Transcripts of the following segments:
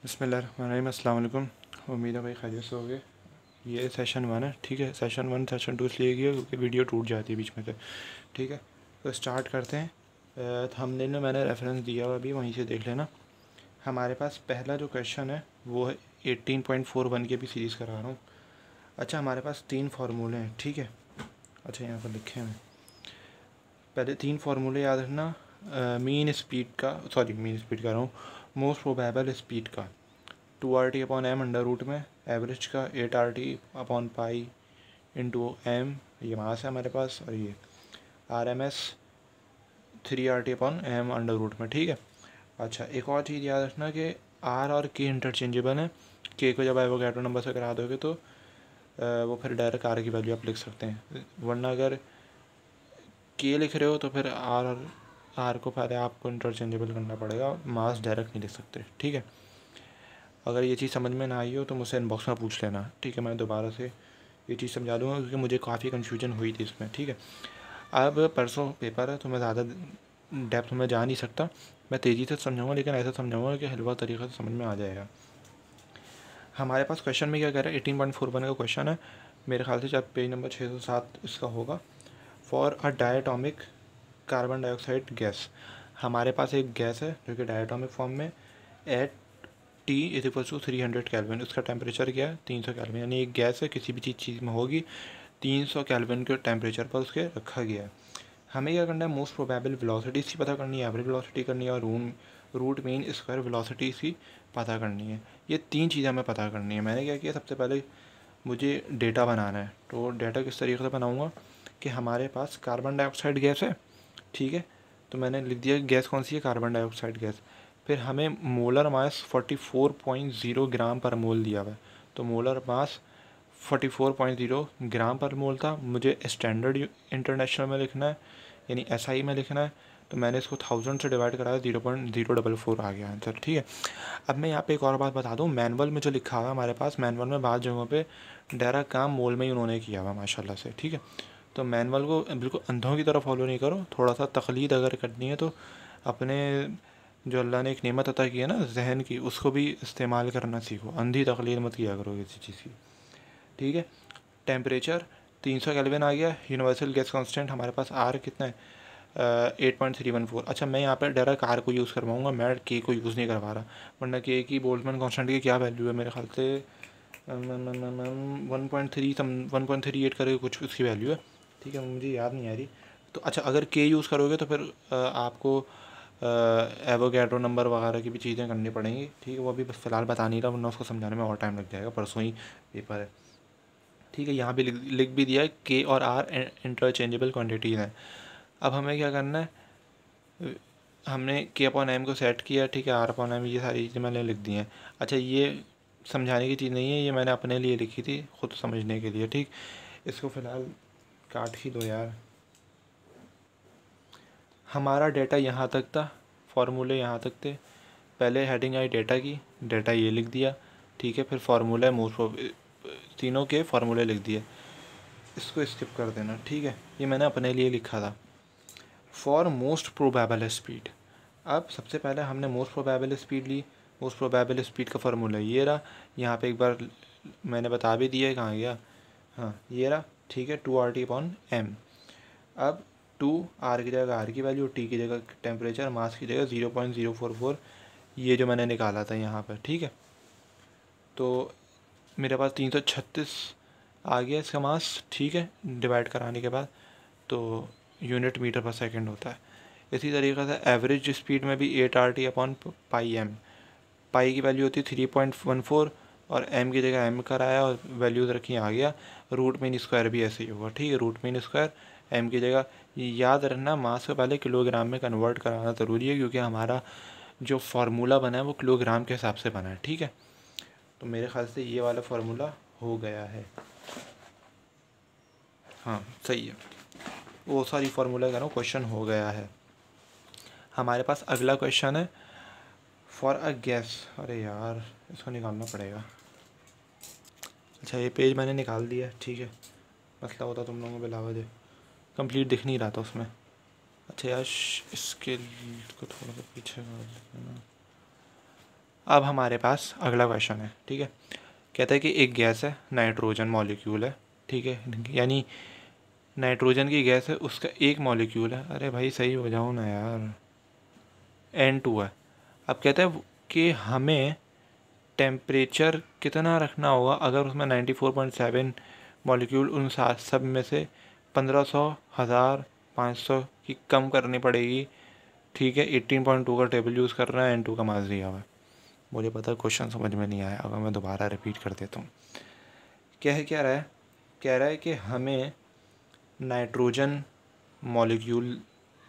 बिस्मिल्लाहिर्रहमानिर्रहीम। अस्सलाम वालेकुम। उम्मीद है भाई खैरियत से होगे। ये सेशन 1 है, ठीक है। सेशन 1 सेशन 2 इसलिए किया क्योंकि वीडियो टूट जाती है बीच में से, ठीक है। तो स्टार्ट करते हैं। थंबनेल में मैंने रेफरेंस दिया हुआ, अभी वहीं से देख लेना। हमारे पास पहला जो क्वेश्चन है वो है 18.41 की भी सीरीज़ करा रहा हूँ। अच्छा, हमारे पास 3 फार्मूले हैं, ठीक है। अच्छा, यहाँ पर लिखे हैं। पहले 3 फार्मूले याद रखना। मीन स्पीड का, मीन स्पीड कर रहा हूँ, मोस्ट प्रोबेबल स्पीड का 2RT upon m under root में, एवरेज का 8RT upon pi into M, ये मास है हमारे पास, और ये RMS 3RT upon m under root में, ठीक है। अच्छा, एक और चीज़ याद रखना कि R और K इंटरचेंजेबल है। K को जब एवोगैड्रो नंबर से करा दोगे तो वो फिर डायरेक्ट R की वैल्यू आप लिख सकते हैं, वरना अगर K लिख रहे हो तो फिर R को पहले आपको इंटरचेंजेबल करना पड़ेगा, मास डायरेक्ट नहीं लिख सकते, ठीक है। अगर ये चीज़ समझ में ना आई हो तो मुझसे इनबॉक्स में पूछ लेना, ठीक है। मैं दोबारा से ये चीज़ समझा दूँगा क्योंकि मुझे काफ़ी कन्फ्यूजन हुई थी इसमें, ठीक है। अब परसों पेपर है तो मैं ज़्यादा डेप्थ में जा नहीं सकता, मैं तेज़ी से समझाऊँगा, लेकिन ऐसा समझाऊँगा कि हलवा तरीक़े से समझ में आ जाएगा। हमारे पास क्वेश्चन में क्या कह रहा है, 18.41 का क्वेश्चन है, मेरे ख्याल से शायद पेज नंबर 607 इसका होगा। For a diatomic carbon dioxide gas, हमारे पास एक गैस है जो कि डायटोमिक फॉर्म में एट T = 300 केल्विन, उसका टेम्परेचर क्या है 300 केल्विन, यानी एक गैस है, किसी भी चीज़ में होगी 300 केल्विन के टेम्परेचर पर उसके रखा गया है। हमें क्या करना है, मोस्ट प्रोबेबल वेलोसिटी इसकी पता करनी है, एवरेज वेलोसिटी करनी है, और रूट मीन स्क्वायर वेलोसिटी इसकी पता करनी है। ये 3 चीज़ें हमें पता करनी है। मैंने क्या किया, सबसे पहले मुझे डेटा बनाना है। तो डेटा किस तरीके से बनाऊँगा कि हमारे पास कार्बन डाइऑक्साइड गैस है, ठीक है। तो मैंने लिख दिया गैस कौन सी है, कार्बन डाइऑक्साइड गैस। फिर हमें मोलर मास 44.0 ग्राम पर मोल दिया हुआ है, तो मोलर मास 44.0 ग्राम पर मोल था। मुझे स्टैंडर्ड इंटरनेशनल में लिखना है, यानी SI में लिखना है, तो मैंने इसको 1000 से डिवाइड कराया, 0.044 आ गया आंसर, ठीक है। अब मैं यहाँ पे एक और बात बता दूँ, मैनुअल में जो लिखा हुआ है हमारे पास, मैनुअल में बाद जगहों पे डायरेक्ट काम मोल में ही उन्होंने किया हुआ माशाल्लाह से, ठीक है। तो मैनुअल को बिल्कुल अंधों की तरह फॉलो नहीं करो, थोड़ा सा तकलीद अगर करनी है तो अपने जो अल्लाह ने एक नेमत अता की है ना जहन की, उसको भी इस्तेमाल करना सीखो, अंधी तकलीद मत किया करो किसी चीज़ की, ठीक है। टेम्परेचर 300 केल्विन आ गया। यूनिवर्सल गैस कांस्टेंट हमारे पास R कितना है, 8.314। अच्छा, मैं यहाँ पर डायरेक्ट R को यूज़ करवाऊँगा, मैं K को यूज़ नहीं करवा रहा, वरना K की बोल्ट्जमैन कांस्टेंट की क्या वैल्यू है, मेरे ख्याल से 1.38 करके कुछ उसकी वैल्यू है, ठीक है, मुझे याद नहीं आ रही। तो अच्छा, अगर K यूज़ करोगे तो फिर आपको एवोगैड्रो नंबर वगैरह की भी चीज़ें करनी पड़ेंगी, ठीक है। वो अभी फ़िलहाल बता नहीं रहा, वरना उसको समझाने में और टाइम लग जाएगा, परसों ही पेपर है, ठीक है। यहाँ भी लिख भी दिया है K और R इंटरचेंजेबल क्वांटिटीज़ हैं। अब हमें क्या करना है, हमने K अपॉन M को सेट किया, ठीक है, R अपॉन M, ये सारी चीज़ें मैंने लिख दी हैं। अच्छा, ये समझाने की चीज़ नहीं है, ये मैंने अपने लिए लिखी थी खुद समझने के लिए, ठीक। इसको फ़िलहाल काट ही दो यार। हमारा डेटा यहाँ तक था, फार्मूले यहाँ तक थे। पहले हेडिंग आई डेटा की, डेटा ये लिख दिया, ठीक है। फिर फार्मूला तीनों के फार्मूले लिख दिए, इसको स्किप कर देना, ठीक है। ये मैंने अपने लिए लिखा था। फॉर मोस्ट प्रोबेबल स्पीड, अब सबसे पहले हमने मोस्ट प्रोबेबल स्पीड ली। मोस्ट प्रोबेबल स्पीड का फार्मूला ये रहा, यहाँ पे एक बार मैंने बता भी दिया है, कहाँ गया, हाँ ये रहा, ठीक है, 2RT अपॉन एम। अब 2R की जगह R की वैल्यू, T की जगह टेम्परेचर, मास की जगह 0.044, ये जो मैंने निकाला था यहाँ पर, ठीक है। तो मेरे पास 336 आ गया इसका मास, ठीक है, डिवाइड कराने के बाद, तो यूनिट मीटर पर सेकंड होता है। इसी तरीके से एवरेज स्पीड में भी 8RT अपॉन पाई एम, पाई की वैल्यू होती है 3.14, और एम की जगह एम कराया और वैल्यूज़ रखी आ गया। रूट मीन स्क्वायर भी ऐसे ही होगा, ठीक है, रूट मीन स्क्वायर एम की जगह। याद रखना, मास को पहले किलोग्राम में कन्वर्ट कराना ज़रूरी है, क्योंकि हमारा जो फार्मूला बना है वो किलोग्राम के हिसाब से बना है, ठीक है। तो मेरे ख्याल से ये वाला फार्मूला हो गया है, हाँ सही है, वो सारी फार्मूला कह रहा हूँ, क्वेश्चन हो गया है। हमारे पास अगला क्वेश्चन है फॉर अ गैस, अरे यार इसको निकालना पड़ेगा। अच्छा, ये पेज मैंने निकाल दिया, ठीक है, मसला होता तुम लोगों को बिलावज है, कंप्लीट दिख नहीं रहा था उसमें। अच्छा यार, इसके को थोड़ा सा पीछे कर देना। अब हमारे पास अगला क्वेश्चन है, ठीक है। कहता है कि एक गैस है, नाइट्रोजन मॉलिक्यूल है, ठीक है, यानी नाइट्रोजन की गैस है, उसका एक मॉलिक्यूल है, अरे भाई सही हो जाओ ना यार, N2 है। अब कहता है कि हमें टेम्परेचर कितना रखना होगा अगर उसमें 94.7 मॉलिक्यूल उन सब में से 1500, 1000, 500 की कम करनी पड़ेगी, ठीक है। 18.2 का टेबल यूज़ कर रहा है, N2 का मास दिया हुआ है। मुझे पता है क्वेश्चन समझ में नहीं आया, अगर मैं दोबारा रिपीट कर देता हूँ। क्या रहा है, कह रहा है कि हमें नाइट्रोजन मॉलिक्यूल,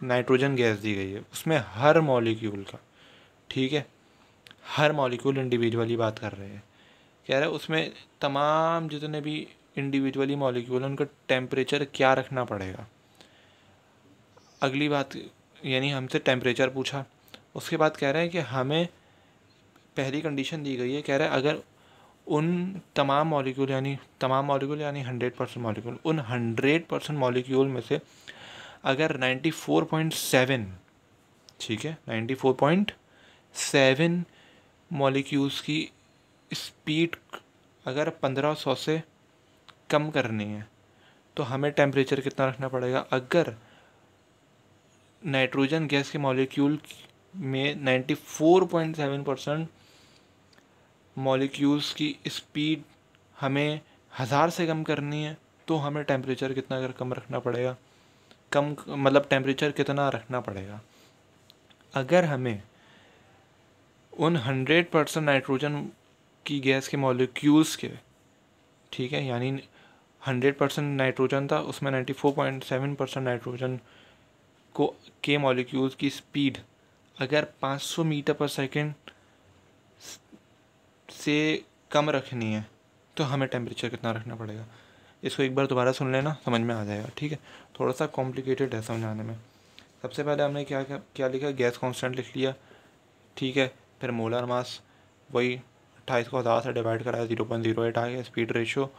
नाइट्रोजन गैस दी गई है, उसमें हर मॉलिक्यूल का, ठीक है, हर मॉलिक्यूल इंडिविजुअली बात कर रहे हैं। कह रहा है उसमें तमाम जितने भी इंडिविजुअली मॉलिक्यूल हैं उनका टेम्परेचर क्या रखना पड़ेगा। अगली बात, यानी हमसे टेम्परेचर पूछा, उसके बाद कह रहे हैं कि हमें पहली कंडीशन दी गई है, कह रहा है अगर उन तमाम मॉलिक्यूल यानी 100% मॉलिक्यूल, उन 100% मॉलिक्यूल में से अगर 94.7, ठीक है, 94.7 मॉलिक्यूल्स की स्पीड अगर 1500 से कम करनी है तो हमें टेम्परेचर कितना रखना पड़ेगा। अगर नाइट्रोजन गैस के मॉलिक्यूल में 94.7% मॉलिक्यूल्स की स्पीड हमें 1000 से कम करनी है तो हमें टेम्परेचर कितना अगर कम रखना पड़ेगा, कम मतलब टेम्परेचर कितना रखना पड़ेगा। अगर हमें उन 100% नाइट्रोजन की गैस के मॉलिक्यूल्स के, ठीक है, यानी 100% नाइट्रोजन था, उसमें 94.7% नाइट्रोजन को के मॉलिक्यूल्स की स्पीड अगर 500 मीटर पर सेकेंड से कम रखनी है तो हमें टेम्परेचर कितना रखना पड़ेगा। इसको एक बार दोबारा सुन लेना, समझ में आ जाएगा, ठीक है। थोड़ा सा कॉम्प्लिकेटेड है समझाने में। सबसे पहले हमने क्या लिखा, गैस कांस्टेंट लिख लिया, ठीक है। फिर मोलर मास वही 28 को 1000 से डिवाइड कराया, 0.08 आ गया। स्पीड रेशो,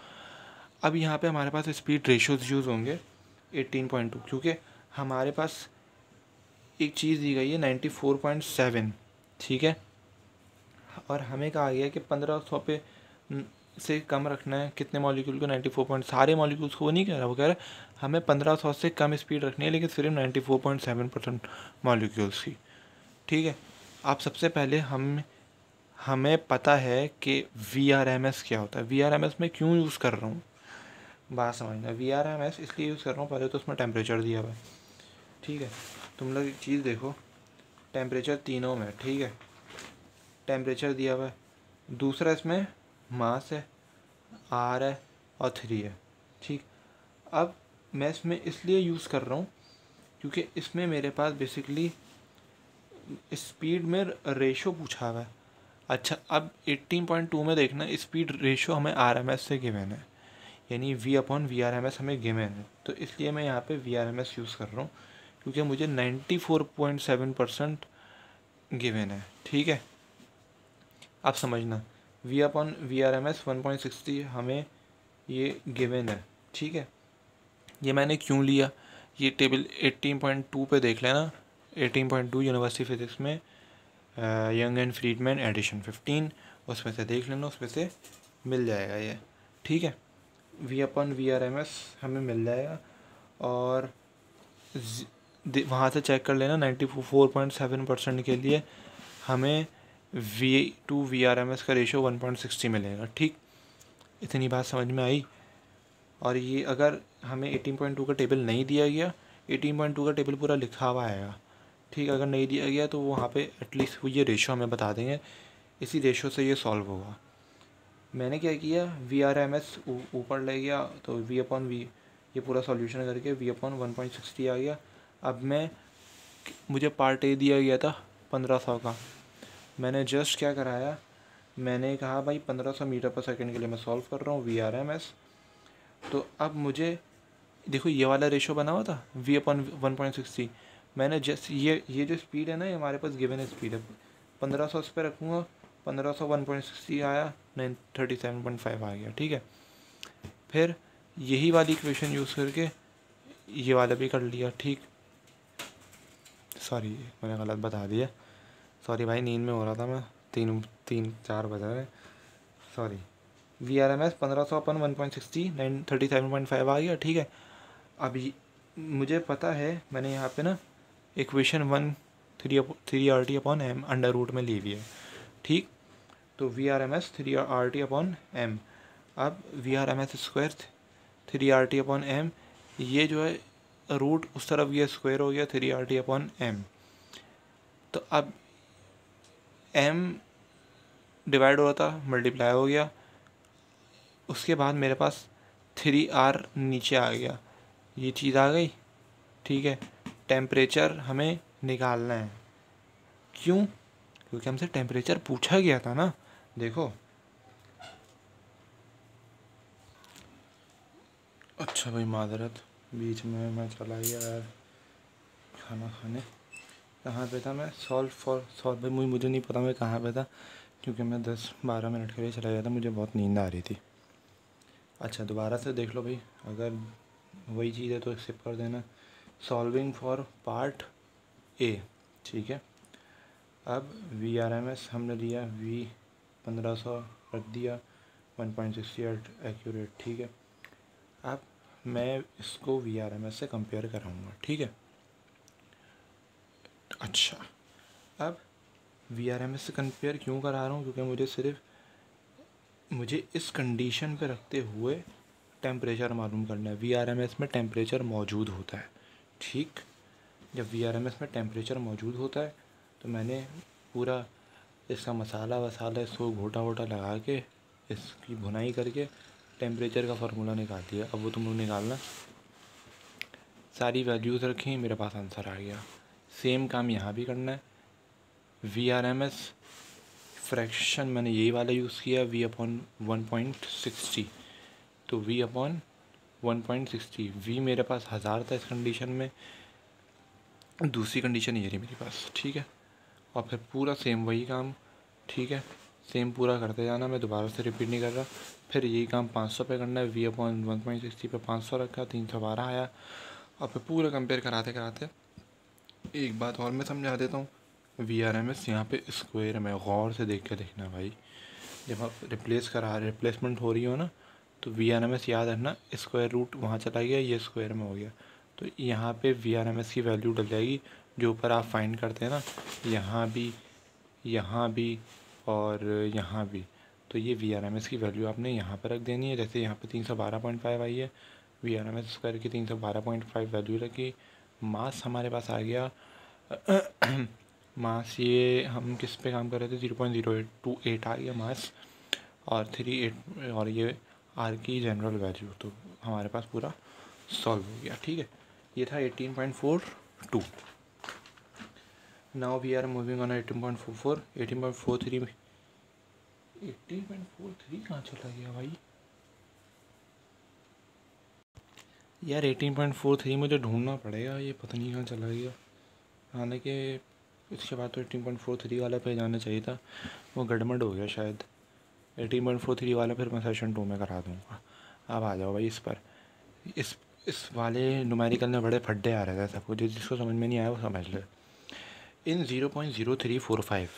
अब यहाँ पे हमारे पास स्पीड रेशोज यूज़ होंगे 18.2, क्योंकि हमारे पास एक चीज़ दी गई है 94.7, ठीक है, और हमें कहा गया है कि 1500 पे से कम रखना है कितने मॉलिक्यूल को, 94 सारे मॉलिक्यूल्स को वो नहीं कह रहा, वो कह रहा है हमें 1500 से कम स्पीड रखनी है लेकिन सिर्फ 94.7% मॉलिक्यूल्स की, ठीक है। आप सबसे पहले हमें पता है कि VRMS क्या होता है। VRMS में क्यों यूज़ कर रहा हूँ, बात समझना। VRMS इसलिए यूज़ कर रहा हूँ, पहले तो उसमें टेम्परेचर दिया हुआ है, ठीक है। तुम लोग एक चीज़ देखो, टेम्परेचर तीनों में, ठीक है, टेम्परेचर दिया हुआ है। दूसरा इसमें मास है, R है और 3 है, ठीक। अब मैं इसमें इसलिए यूज़ कर रहा हूँ क्योंकि इसमें मेरे पास बेसिकली स्पीड में रेशो पूछा हुआ है। अच्छा, अब 18.2 में देखना, स्पीड रेशो हमें RMS से गिवन है, यानी V/VRMS हमें गिवन है, तो इसलिए मैं यहाँ पे VRMS यूज़ कर रहा हूँ क्योंकि मुझे 94.7% गिवन है, ठीक है। आप समझना, V/VRMS 1.60 हमें ये गिवन है, ठीक है। ये मैंने क्यों लिया, ये टेबल 18.2 पे देख लेना, 18.2 यूनिवर्सिटी फिजिक्स में यंग एंड फ्रीडमैन एडिशन 15, उसमें से देख लेना, उसमें से मिल जाएगा ये, ठीक है। V/VRMS हमें मिल जाएगा और वहाँ से चेक कर लेना। 94.7% के लिए हमें V/VRMS का रेशो 1.60 मिलेगा, ठीक। इतनी बात समझ में आई। और ये अगर हमें 18.2 का टेबल नहीं दिया गया, 18.2 का टेबल पूरा लिखा हुआ आएगा, ठीक। अगर नहीं दिया गया तो वहाँ पे एटलीस्ट वो ये रेशो हमें बता देंगे, इसी रेशो से ये सॉल्व होगा। मैंने क्या किया, VRMS ऊपर ले गया तो V/V ये पूरा सॉल्यूशन करके V/1.60 आ गया। अब मुझे पार्ट ए दिया गया था 1500 का, मैंने जस्ट क्या कराया, मैंने कहा भाई 1500 मीटर पर सेकेंड के लिए मैं सॉल्व कर रहा हूँ VRMS। तो अब मुझे देखो ये वाला रेशो बना हुआ था V/1.60, मैंने जस्ट ये जो स्पीड है ना, ये हमारे पास गिवन है स्पीड है, 1500 इस पर रखूँगा, 1500 1.60 आया, 937.5 आ गया, ठीक है। फिर यही वाली इक्वेशन यूज़ करके ये वाला भी कर लिया, ठीक। सॉरी मैंने गलत बता दिया, सॉरी भाई, नींद में हो रहा था मैं, तीन चार बजा रहे, सॉरी। VRMS 1500 अपन 1.60 937.5 आ गया, ठीक है। अभी मुझे पता है, मैंने यहाँ पे ना equation 3RT upon m under root में ली हुई है, ठीक। तो VRMS 3RT अपॉन एम, अब VRMS square 3RT upon m, ये जो है रूट उस तरफ ये स्क्वायर हो गया 3RT अपॉन एम। तो अब m डिवाइड हो रहा था, मल्टीप्लाई हो गया, उसके बाद मेरे पास 3R नीचे आ गया, ये चीज़ आ गई, ठीक है। टेम्परेचर हमें निकालना है, क्यों? क्योंकि हमसे टेम्परेचर पूछा गया था ना। देखो, अच्छा भाई माजरत, बीच में मैं चला गया यार खाना खाने। कहाँ पे था मैं? सॉल्व भाई, मुझे नहीं पता मैं कहाँ पे था, क्योंकि मैं 10-12 मिनट के लिए चला गया था, मुझे बहुत नींद आ रही थी। अच्छा दोबारा से देख लो भाई, अगर वही चीज़ है तो एक्सेप्ट कर देना। सॉल्विंग फॉर पार्ट ए, ठीक है। अब VRMS हमने लिया, V 1500 रख दिया, 1.68 एक्यूरेट, ठीक है। अब मैं इसको VRMS से कंपेयर कराऊंगा, ठीक है। अच्छा, अब VRMS से कंपेयर क्यों करा रहा हूँ? क्योंकि मुझे इस कंडीशन पे रखते हुए टेम्परेचर मालूम करना है। VRMS में टेम्परेचर मौजूद होता है, ठीक। जब VRMS में टेम्परेचर मौजूद होता है तो मैंने पूरा इसका मसाला वसाला इसको घोटा वोटा लगा के इसकी भुनाई करके टेम्परेचर का फार्मूला निकाल दिया। अब वो तुम लोग निकालना, सारी वैल्यूज़ रखी, मेरे पास आंसर आ गया। सेम काम यहाँ भी करना है। VRMS फ्रैक्शन मैंने यही वाला यूज़ किया, V अपॉन 1.60, तो V अपॉन 1.60, V मेरे पास 1000 था इस कंडीशन में, दूसरी कंडीशन ये रही मेरे पास, ठीक है। और फिर पूरा सेम वही काम, ठीक है, सेम पूरा करते जाना, मैं दोबारा से रिपीट नहीं कर रहा। फिर यही काम 500 पे करना है, V अपॉन 1.60 पे 500 रखा, 312 आया। और फिर पूरा कंपेयर कराते कराते एक बात और मैं समझा देता हूँ। VRMS यहाँ पे स्क्वायर में गौर से देख के देखना भाई, जब आप रिप्लेसमेंट हो रही हो ना, तो VRMS याद रखना, स्क्वायर रूट वहाँ चला गया, ये स्क्वायर में हो गया, तो यहाँ पे VRMS की वैल्यू डल जाएगी जो ऊपर आप फाइंड करते हैं ना, यहाँ भी और यहाँ भी। तो ये VRMS की वैल्यू आपने यहाँ पर रख देनी है। जैसे यहाँ पे 312.5 आई है, VRMS स्क्वायर की 312.5 वैल्यू रखी। मास हमारे पास आ गया मास, ये हम किस पे काम कर रहे थे, 0.0828 आ गया मास, और 38, और ये आर की जनरल वैल्यू। तो हमारे पास पूरा सॉल्व हो गया, ठीक है। ये था 18.42। Now we are moving on 18.44, 18.43 कहाँ चला गया भाई यार? 18.43 मुझे ढूंढना पड़ेगा, ये पता नहीं कहाँ चला गया। हालांकि इसके बाद तो 18.43 वाला पे जाना चाहिए था, वो गड़बड़ हो गया शायद। 18.43 वाला फिर मैं सेशन 2 में करा दूँगा। अब आ जाओ भाई इस पर। इस वाले न्यूमेरिकल में बड़े फड्डे आ रहे थे सबको, जिसको समझ में नहीं आया वो समझ ले। इन 0.0345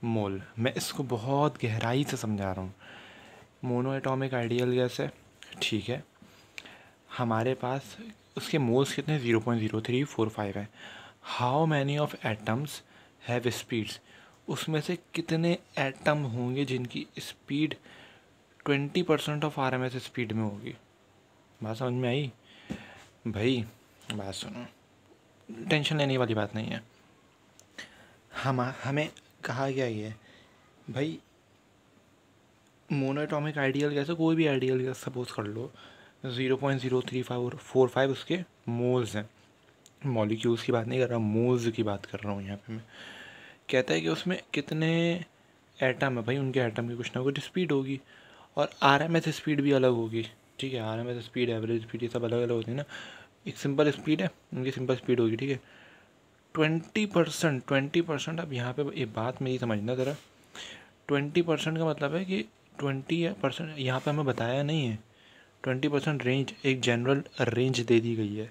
मोल, मैं इसको बहुत गहराई से समझा रहा हूँ। मोनो एटॉमिक आइडियल गैस है, ठीक है। हमारे पास उसके मोल्स कितने, 0.0345 है। How many of atoms have speeds, उसमें से कितने एटम होंगे जिनकी स्पीड 20% ऑफ RMS स्पीड में होगी। बात समझ में आई भाई? बात सुनो, टेंशन लेने वाली बात नहीं है। हमें कहा गया ये भाई, मोनोएटॉमिक आइडियल गैस, कोई भी आइडियल गैस सपोज कर लो, 0.0345 उसके मोल्स हैं। मॉलिक्यूल्स की बात नहीं कर रहा, मोल्स की बात कर रहा हूँ यहाँ पे मैं। कहता है कि उसमें कितने एटम है भाई, उनके एटम की कुछ ना कुछ स्पीड होगी, और RMS स्पीड भी अलग होगी, ठीक है। RMS स्पीड, एवरेज स्पीड, ये सब अलग अलग होती है ना। एक सिंपल स्पीड है, उनकी सिंपल स्पीड होगी, ठीक है। 20%, अब यहाँ पे एक बात मेरी समझना ज़रा, 20% का मतलब है कि 20% यहाँ पे हमें बताया नहीं है। 20% रेंज, एक जनरल रेंज दे दी गई है।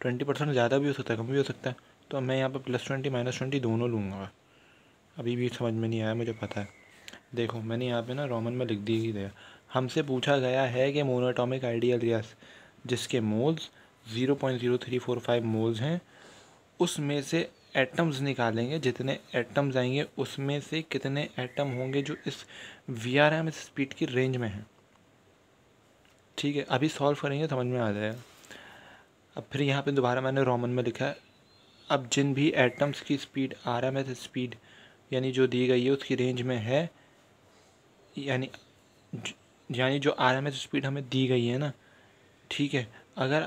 20% ज़्यादा भी हो सकता है, कम भी हो सकता है। तो मैं यहाँ पे +20 -20 दोनों लूँगा, अभी भी समझ में नहीं आया, मुझे पता है। देखो मैंने यहाँ पे ना रोमन में लिख दिया, हमसे पूछा गया है कि मोनोटॉमिक आइडियल गैस जिसके मोल्स 0.0345 मोल्स हैं, उसमें से एटम्स निकालेंगे, जितने एटम्स आएंगे उसमें से कितने एटम होंगे जो इस VRMS स्पीड की रेंज में हैं। ठीक है, अभी सॉल्व करेंगे समझ में आ जाएगा। अब फिर यहाँ पे दोबारा मैंने रोमन में लिखा है, अब जिन भी एटम्स की स्पीड RMS स्पीड यानी जो दी गई है उसकी रेंज में है, यानी जो RMS स्पीड हमें दी गई है ना, ठीक है, अगर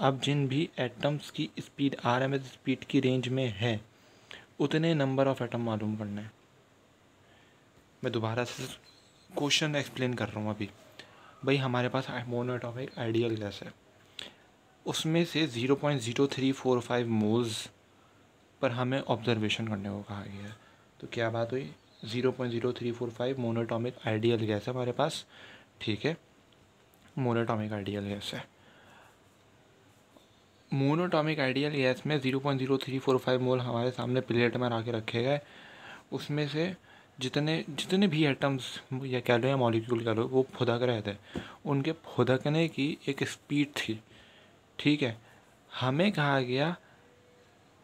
अब जिन भी एटम्स की स्पीड RMS स्पीड की रेंज में है उतने नंबर ऑफ एटम मालूम करना है। मैं दोबारा से क्वेश्चन एक्सप्लेन कर रहा हूँ अभी। भाई हमारे पास मोनोएटॉमिक आइडियल गैस है, उसमें से 0.0345 मोल्स पर हमें ऑब्जर्वेशन करने को कहा गया है। तो क्या बात हुई, 0.0345 मोनोएटॉमिक आइडियल गैस है हमारे पास, ठीक है, मोनोएटॉमिक आइडियल गैस है। मोनोटॉमिक आइडियल गैस में 0.0345 मोल हमारे सामने प्लेट में ला के रखे गए, उसमें से जितने भी एटम्स या कह लो या मॉलिक्यूल कह लो वो फुदक रहे थे, उनके फुदकने की एक स्पीड थी, ठीक है। हमें कहा गया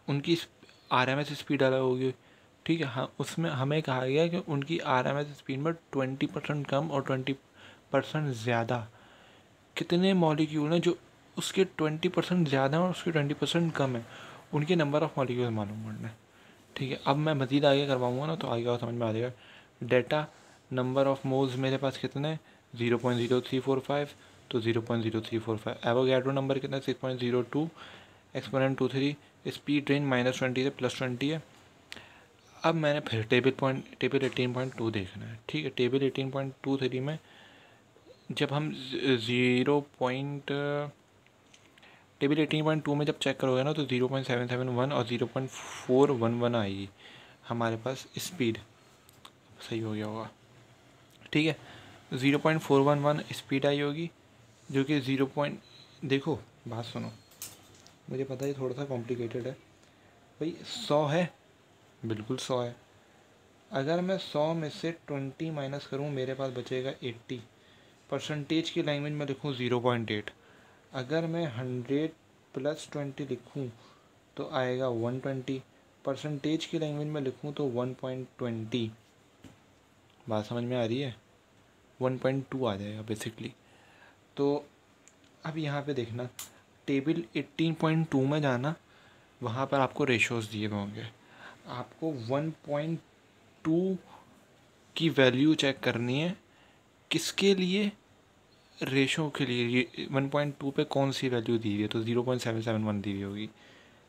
उनकी RMS स्पीड अलग होगी, ठीक है। हाँ, उसमें हमें कहा गया कि उनकी RMS स्पीड में 20% कम और 20% ज़्यादा कितने मॉलिक्यूल हैं जो उसके 20% ज़्यादा और उसके 20% कम है, उनके नंबर ऑफ़ मॉलिक्यूल मालूम करना है, ठीक है। अब मैं मज़ीद आगे करवाऊँगा ना तो आगे और समझ में आ जाएगा। डेटा नंबर ऑफ़ मोल्स मेरे पास कितने 0.0345, तो 0.0345। एवोगैड्रो नंबर कितना 6.02, एक्सपोनेंट 23, स्पीड रेंज -20 से +20 है। अब मैंने फिर टेबल 18.2 देखना है, ठीक है। टेबल 18.23 में जब हम टेबल 18.2 में जब चेक करोगे ना तो 0.771 और 0.411 आएगी हमारे पास स्पीड, सही हो गया होगा, ठीक है। 0.411 स्पीड आई होगी, जो कि देखो बात सुनो, मुझे पता है थोड़ा सा कॉम्प्लिकेटेड है भाई। 100 है, बिल्कुल 100 है। अगर मैं 100 में से 20 माइनस करूँ मेरे पास बचेगा 80। परसेंटेज की लैंग्वेज में लिखूँ 0.8। अगर मैं 100 + 20 लिखूँ तो आएगा 120। परसेंटेज की लैंग्वेज में लिखूँ तो 1.20। बात समझ में आ रही है, 1.2 आ जाएगा बेसिकली। तो अब यहाँ पे देखना, टेबल 18.2 में जाना, वहाँ पर आपको रेशोज़ दिए होंगे, आपको 1.2 की वैल्यू चेक करनी है। किसके लिए, रेशो के लिए 1.2 पे कौन सी वैल्यू दी हुई है, तो 0.771 दी हुई होगी।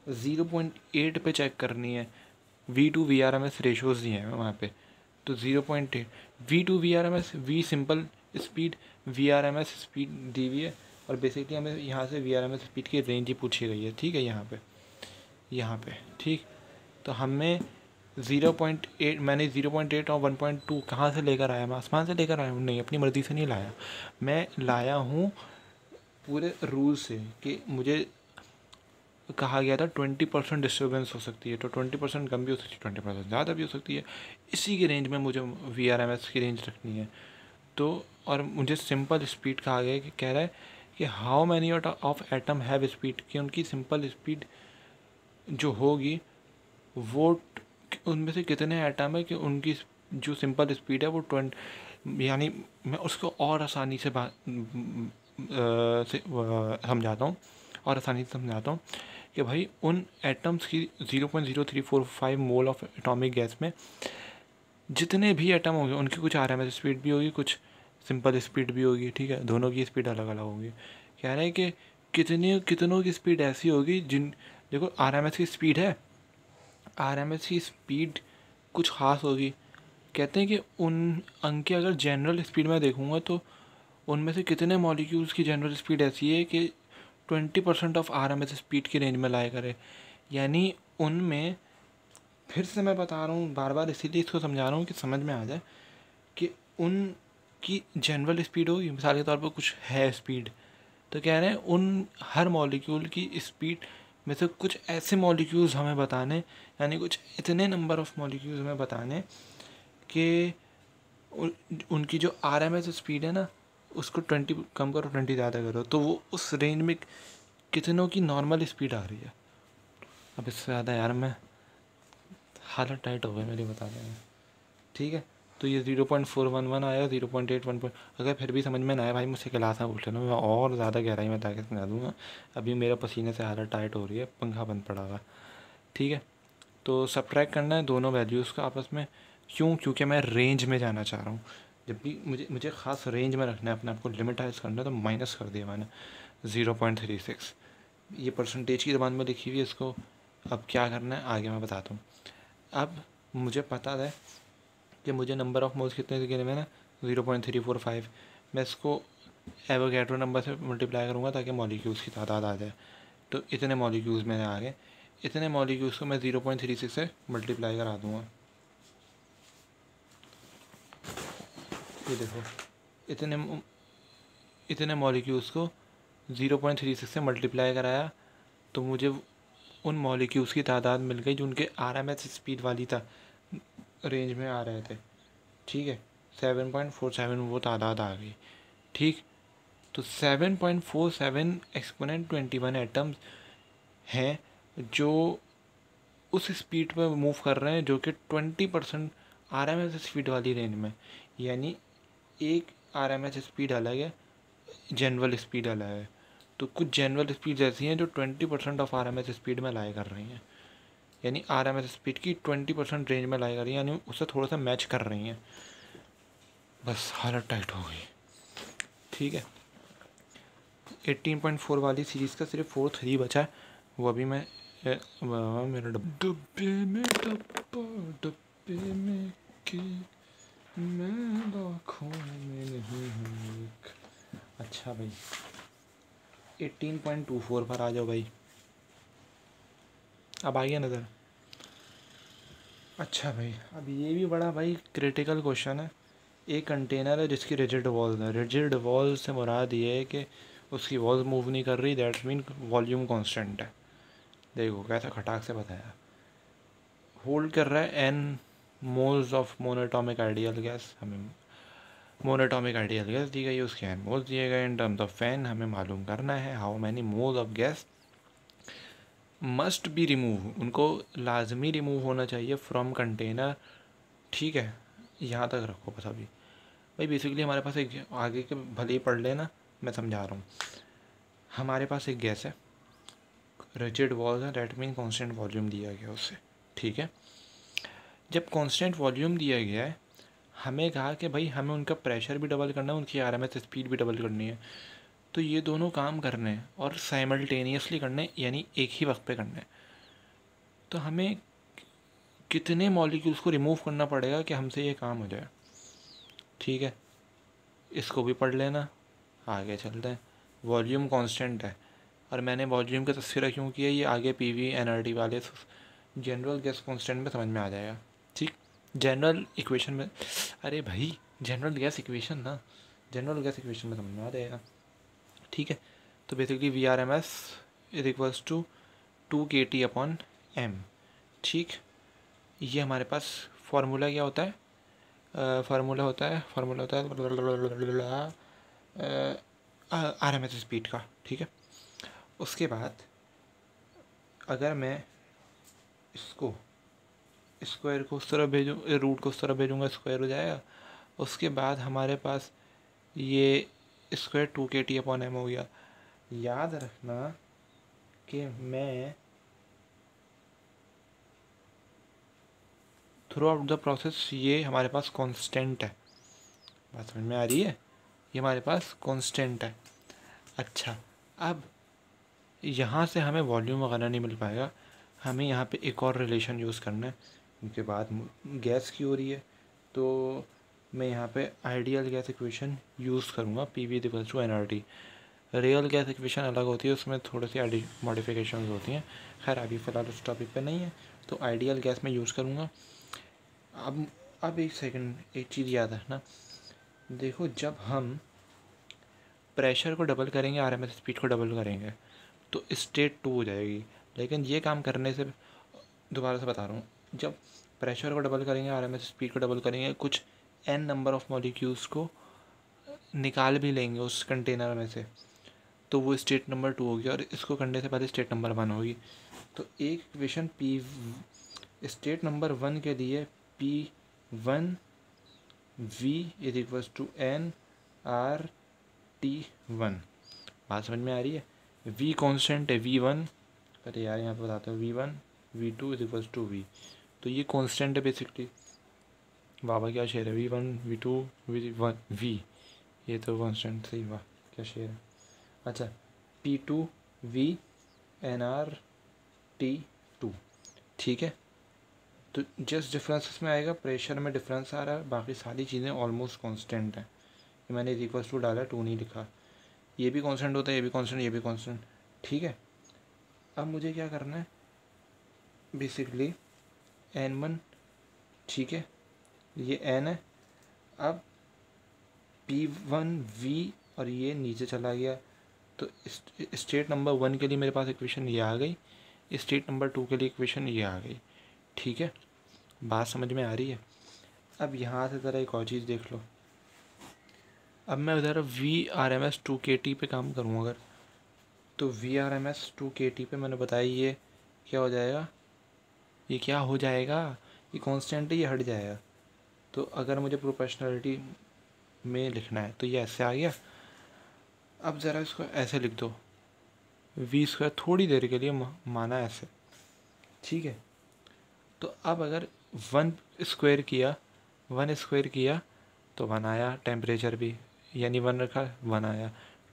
0.8 पे चेक करनी है, V2 VRMS रेशोज़ दिए हैं वहाँ पे, तो 0.8 V2 VRMS, V simple speed, VRMS speed दी हुई है, और बेसिकली हमें यहाँ से VRMS स्पीड की रेंज ही पूछी गई है, ठीक है। यहाँ पे ठीक, तो हमें 0.8, मैंने 0.8 और 1.2 कहाँ से लेकर आया, मैं आसमान से लेकर आया हूँ? नहीं, अपनी मर्ज़ी से नहीं लाया, मैं लाया हूँ पूरे रूल से कि मुझे कहा गया था 20% डिस्टर्बेंस हो सकती है, तो 20% कम भी हो सकती है, 20% ज़्यादा भी हो सकती है। इसी की रेंज में मुझे VRMS की रेंज रखनी है। तो और मुझे सिंपल स्पीड कहा गया कि कह रहा है कि how many of atom have speed, कि उनकी सिंपल स्पीड जो होगी वो उनमें से कितने एटम है कि उनकी जो सिंपल स्पीड है वो 20, यानी मैं उसको और आसानी से समझाता हूँ, और आसानी से समझाता हूँ कि भाई उन एटम्स की 0.0345 मोल ऑफ एटॉमिक गैस में जितने भी एटम होंगे उनकी कुछ RMS स्पीड भी होगी, कुछ सिंपल स्पीड भी होगी, ठीक है। दोनों की स्पीड अलग अलग होगी। कह रहे हैं कि कितनों की स्पीड ऐसी होगी जिन, देखो RMS की स्पीड है, RMS की स्पीड कुछ ख़ास होगी। कहते हैं कि उन अंक अगर जनरल स्पीड में देखूँगा तो उनमें से कितने मॉलिक्यूल्स की जनरल स्पीड ऐसी है कि 20% ऑफ RMS स्पीड की रेंज में लाया करे। यानी उनमें, फिर से मैं बता रहा हूँ बार बार इसीलिए इसको समझा रहा हूँ कि समझ में आ जाए, कि उनकी जनरल स्पीड होगी, मिसाल के तौर पर कुछ है स्पीड, तो कह रहे हैं उन हर मॉलिक्यूल की स्पीड में से कुछ ऐसे मॉलिक्यूल्स हमें बताने, यानी कुछ इतने नंबर ऑफ़ मॉलिक्यूल्स हमें बताने कि उनकी जो RMS स्पीड है ना, उसको 20 कम करो, 20 ज़्यादा करो, तो वो उस रेंज में कितनों की नॉर्मल स्पीड आ रही है। अब इससे ज़्यादा यार मैं हालत टाइट हो गई मेरी बता देंगे, ठीक है। तो ये 0.411 आया, 0.81 अगर फिर भी समझ में ना आया भाई मुझसे क्लास में पूछ लेना, मैं और ज़्यादा गहराई में जाके समझा दूँगा। अभी मेरा पसीने से हालत टाइट हो रही है, पंखा बंद पड़ा हुआ, ठीक है। तो सब्ट्रैक्ट करना है दोनों वैल्यूज़ का आपस में। क्यों? क्योंकि मैं रेंज में जाना चाह रहा हूँ। जब भी मुझे ख़ास रेंज में रखना है, अपने आप को लिमिटाइज करना है, तो माइनस कर दिया मैंने 0.36। ये परसेंटेज की ज़बान में लिखी हुई है, इसको अब क्या करना है आगे मैं बताता हूँ। अब मुझे पता है कि मुझे नंबर ऑफ़ मोल्स कितने गिने में ना 0.345। मैं इसको एवोगैड्रो नंबर से मल्टीप्लाई करूँगा ताकि मॉलिक्यूल्स की तादाद आ जाए। तो इतने मॉलिक्यूल्स मेरे आ गए, इतने मॉलिक्यूल्स को मैं 0.36 से मल्टीप्लाई करा दूँगा। ये देखो, इतने मॉलिक्यूल्स को 0.36 से मल्टीप्लाई कराया तो मुझे उन मॉलिक्यूल्स की तादाद मिल गई जो उनके RMS स्पीड वाली था रेंज में आ रहे थे, ठीक है। 7.47 वो तादाद आ गई, ठीक। तो 7.47 एक्सपोनेंट 21 एटम्स हैं जो उस स्पीड पर मूव कर रहे हैं जो कि 20% RMS स्पीड वाली रेंज में। यानी एक RMS स्पीड अलग है, जनरल स्पीड अलग है। तो कुछ जनरल स्पीड ऐसी हैं जो 20% ऑफ RMS स्पीड में लाई कर रही हैं, यानी RMS स्पीड की 20% रेंज में लाई कर रही हैं, यानी उससे थोड़ा सा मैच कर रही हैं। बस हालत टाइट हो गई, ठीक है। 18.4 वाली सीरीज़ का सिर्फ 4-3 बचा है, वो अभी मैं मेरा डब्बे में कि मैं लाखों में नहीं हूँ एक। अच्छा भाई 18.24 पर आ जाओ भाई, अब आ गया नज़र। अच्छा भाई अब ये भी बड़ा भाई क्रिटिकल क्वेश्चन है। एक कंटेनर है जिसकी रिजिड वॉल्स है। रिजिड वॉल से मुराद ये है कि उसकी वॉल्स मूव नहीं कर रही, दैट्स मीन वॉल्यूम कांस्टेंट है। देखो कैसा खटाक से बताया। होल्ड कर रहा है n moles of monoatomic ideal gas, हमें मोनोटॉमिक आइडियल गैस दी गई, उसके n मोल्स दिए गए। इन टर्म्स ऑफ फैन हमें मालूम करना है how many moles of gas must be remove, उनको लाजमी रिमूव होना चाहिए फ्रॉम कंटेनर, ठीक है। यहाँ तक रखो बस। अभी भाई बेसिकली हमारे पास एक, आगे के भले ही पढ़ लेना, मैं समझा रहा हूँ। हमारे पास एक गैस है, रिजिड वॉल्स है, दैट मीन कांस्टेंट वॉल्यूम दिया गया उससे, ठीक है। जब कांस्टेंट वॉल्यूम दिया गया है, हमें कहा कि भाई हमें उनका प्रेशर भी डबल करना है, उनकी RMS स्पीड भी डबल करनी है। तो ये दोनों काम करने हैं और साइमल्टेनियसली करने, यानी एक ही वक्त पे करने हैं। तो हमें कितने मॉलिक्यूल्स को रिमूव करना पड़ेगा कि हमसे ये काम हो जाए, ठीक है। इसको भी पढ़ लेना, आगे चलते हैं। वॉल्यूम कांस्टेंट है, और मैंने वॉल्यूम का तस्वीर क्यों किया, ये आगे PV NRT वाले जनरल गैस कांस्टेंट में समझ में आ जाएगा, ठीक। जनरल इक्वेशन में, अरे भाई जनरल गैस इक्वेशन ना, जनरल गैस इक्वेशन में समझ में आ जाएगा, ठीक है। तो basically VRMS is equals to 2kT/m, ठीक। ये हमारे पास फार्मूला क्या होता है, फार्मूला होता है RMS स्पीड का, ठीक है। उसके बाद अगर मैं इसको स्क्वायर को उस तरफ भेजूँ, रूट को उस तरफ भेजूँगा, स्क्वायर हो जाएगा। उसके बाद हमारे पास ये स्क्वायर 2kT/m हो गया। याद रखना कि मैं थ्रू आउट द प्रोसेस, ये हमारे पास कांस्टेंट है, बात समझ में आ रही है, ये हमारे पास कांस्टेंट है। अच्छा अब यहाँ से हमें वॉल्यूम वगैरह नहीं मिल पाएगा, हमें यहाँ पे एक और रिलेशन यूज़ करना है, उनके बाद गैस की हो रही है। तो मैं यहाँ पे आइडियल गैस इक्वेशन यूज़ करूँगा, PV = NRT। Real gas equation अलग होती है, उसमें थोड़ी सी मॉडिफिकेशन होती हैं। खैर अभी फ़िलहाल उस टॉपिक पे नहीं है, तो आइडियल गैस में यूज़ करूँगा। अब एक सेकंड, एक चीज़ याद रखना। देखो जब हम प्रेशर को डबल करेंगे, RMS स्पीड को डबल करेंगे, तो स्टेट 2 हो जाएगी। लेकिन ये काम करने से, दोबारा से बता रहा हूँ, जब प्रेशर को डबल करेंगे, आरएमएस स्पीड को डबल करेंगे, कुछ n नंबर ऑफ़ मॉलिक्यूल्स को निकाल भी लेंगे उस कंटेनर में से, तो वो स्टेट नंबर 2 होगी, और इसको करने से पहले स्टेट नंबर 1 होगी। तो एक इक्वेशन पी स्टेट नंबर 1 के लिए P1 V is equals to nRT1। बात समझ में आ रही है? V कांस्टेंट है, V1, अरे यार यहाँ पे बताता हूँ, V1 V2 is equals to V, तो ये कांस्टेंट है बेसिकली। बाबा क्या शेर है, V1 V2 V1 V, ये तो कांस्टेंट सही, वाह क्या शेर है। अच्छा, P2 V nRT2, ठीक है। तो जस्ट डिफरेंस में आएगा, प्रेशर में डिफरेंस आ रहा है, बाकी सारी चीज़ें ऑलमोस्ट कांस्टेंट हैं। मैंने इज इक्वल्स टू डाला, 2 नहीं लिखा। ये भी कांस्टेंट होता है, ये भी कांस्टेंट, ये भी कांस्टेंट, ठीक है। अब मुझे क्या करना है, बेसिकली N1, ठीक है, ये N है। अब P1 V और ये नीचे चला गया, तो स्टेट नंबर 1 के लिए मेरे पास इक्वेशन ये आ गई, स्टेट नंबर 2 के लिए इक्वेशन ये आ गई, ठीक है। बात समझ में आ रही है? अब यहाँ से ज़रा एक और चीज़ देख लो। अब मैं ज़रा VRMS 2 kT पे काम करूँ अगर, तो VRMS 2 kT पे मैंने बताया ये क्या हो जाएगा, ये क्या हो जाएगा, ये कांस्टेंट है, ये हट जाएगा। तो अगर मुझे प्रोपोर्शनलिटी में लिखना है तो ये ऐसे आ गया। अब ज़रा इसको ऐसे लिख दो, V², थोड़ी देर के लिए माना ऐसे, ठीक है। तो अब अगर 1 स्क्वायर किया तो 1 आया, टेम्परेचर भी, यानी 1 रखा 1 आया,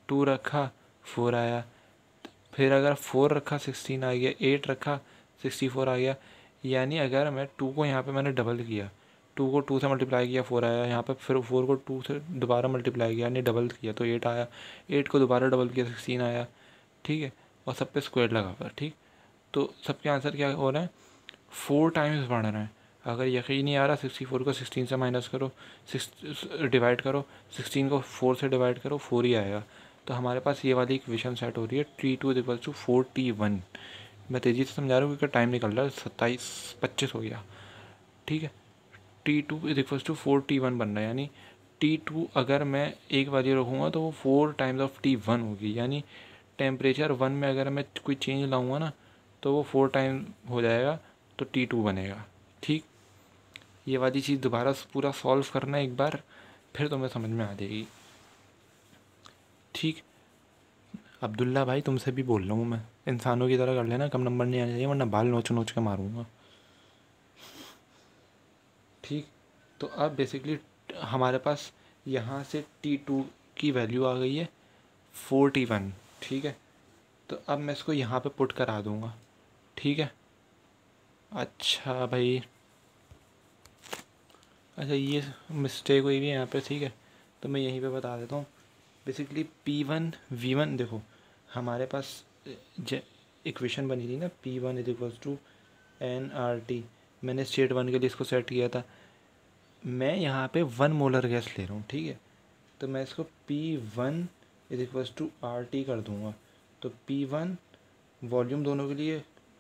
2 रखा 4 आया, फिर अगर 4 रखा 16 आ गया, 8 रखा 64 आ गया। यानी अगर मैं 2 को यहाँ पे मैंने डबल किया, 2 को 2 से मल्टीप्लाई किया 4 आया, यहाँ पे फिर 4 को 2 से दोबारा मल्टीप्लाई किया यानी डबल किया तो 8 आया, 8 को दोबारा डबल किया 16 आया, ठीक है। और सब पे स्क्वायर लगा हुआ, ठीक। तो सबके आंसर क्या हो रहा है, 4 टाइम्स बढ़ रहा है। अगर यकीन नहीं आ रहा, 64 को 16 से माइनस करो, डिवाइड करो, 16 को 4 से डिवाइड करो, 4 ही आएगा। तो हमारे पास ये वाली इक्वेशन सेट हो रही है, T2 is equal to 4T1। मैं तेज़ी से समझा रहा हूँ क्योंकि टाइम निकल रहा है, 27-25 हो गया, ठीक है। T2 is equal to 4T1 बन रहा है, यानी T2 अगर मैं एक वैल्यू रखूँगा तो वो 4 टाइम्स ऑफ T1 होगी, यानी टेम्परेचर 1 में अगर मैं कोई चेंज लाऊंगा ना तो वो 4 टाइम हो जाएगा, तो T2 बनेगा, ठीक। ये वाली चीज़ दोबारा पूरा सॉल्व करना एक बार, फिर तुम्हें समझ में आ जाएगी, ठीक। अब्दुल्ला भाई तुमसे भी बोल रहा हूँ मैं, इंसानों की तरह कर लेना, कम नंबर नहीं आना चाहिए वरना बाल नोच नोच के मारूंगा, ठीक। तो अब बेसिकली हमारे पास यहाँ से T2 की वैल्यू आ गई है 4T1, ठीक है। तो अब मैं इसको यहाँ पे पुट करा दूँगा, ठीक है। अच्छा भाई, अच्छा ये मिस्टेक हुई भी है यहाँ पे, ठीक है। तो मैं यहीं पे बता देता हूँ। बेसिकली P1 V1, देखो हमारे पास इक्वेशन बनी थी ना, P1 is equals to nRT। मैंने स्टेट 1 के लिए इसको सेट किया था। मैं यहाँ पे 1 मोलर गैस ले रहा हूँ, ठीक है। तो मैं इसको P1 is equals to RT कर दूँगा। तो P1 वॉल्यूम दोनों के लिए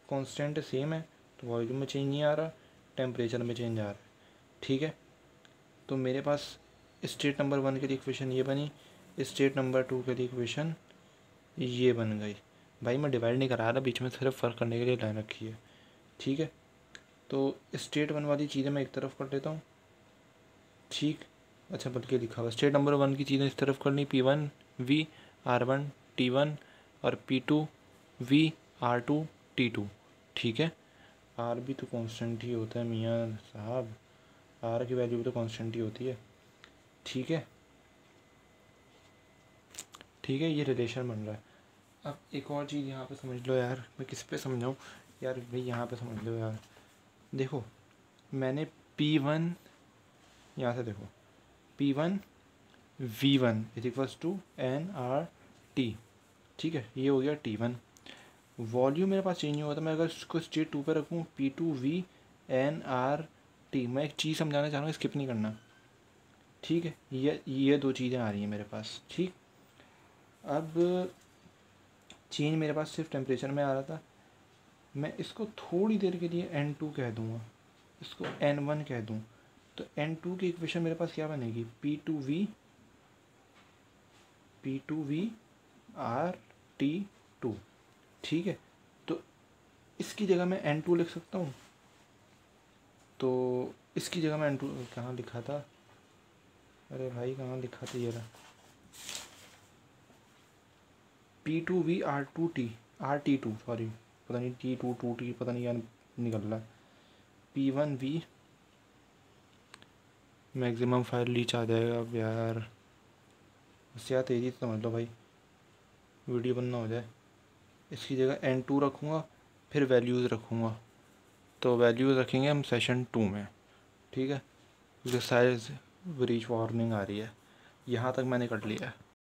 कांस्टेंट सेम है, तो वॉल्यूम में चेंज नहीं आ रहा, टेम्परेचर में चेंज आ रहा है, ठीक है। तो मेरे पास स्टेट नंबर 1 के लिए इक्वेशन ये बनी, स्टेट नंबर 2 के लिए इक्वेशन ये बन गई। भाई मैं डिवाइड नहीं करा रहा, बीच में सिर्फ फ़र्क करने के लिए लाइन रखी है, ठीक है। तो स्टेट 1 वाली चीज़ें मैं एक तरफ कर लेता हूँ, ठीक। अच्छा बल्कि लिखा हुआ स्टेट नंबर 1 की चीज़ें इस तरफ करनी, P1 V R1 T1 और P2 V R2 T2, ठीक है। R भी तो कांस्टेंट ही होता है मियाँ साहब, R की वैल्यू भी तो कांस्टेंट ही होती है, ठीक है, ठीक है। ये रिलेशन बन रहा है। अब एक और चीज़ यहाँ पे समझ लो यार, मैं किस पे समझाऊँ यार, भाई यहाँ पे समझ लो यार। देखो मैंने P1, यहाँ से देखो P1 V1 is equals to nRT, ठीक है। ये हो गया T1। वॉल्यूम मेरे पास चेंज नहीं हुआ था, मैं अगर इसको स्टेट 2 पे रखूँ P2 V nRT, मैं एक चीज़ समझाना चाह रहा हूँ, स्किप नहीं करना, ठीक है। ये 2 चीज़ें आ रही हैं मेरे पास, ठीक। अब चेंज मेरे पास सिर्फ टेम्परेचर में आ रहा था, मैं इसको थोड़ी देर के लिए N2 कह दूँगा, इसको N1 कह दूँ, तो N2 की इक्वेशन मेरे पास क्या बनेगी, P2V RT2, ठीक है। तो इसकी जगह मैं N2 लिख सकता हूँ, तो इसकी जगह मैं N2 कहाँ लिखा था, अरे भाई कहाँ लिखा था, ये रहा, P2V RT2 सॉरी, पता नहीं T2 2T पता नहीं यार निकल रहा है, P1V मैक्सिमम फायर रीच आ जाएगा। अब यार बस यार तेज़ी से समझ लो भाई, वीडियो बनना हो जाए। इसकी जगह N2 रखूँगा, फिर वैल्यूज़ रखूँगा, तो वैल्यूज़ रखेंगे हम सेशन 2 में, ठीक है, क्योंकि साइज ब्रीच वार्निंग आ रही है। यहाँ तक मैंने कर लिया है।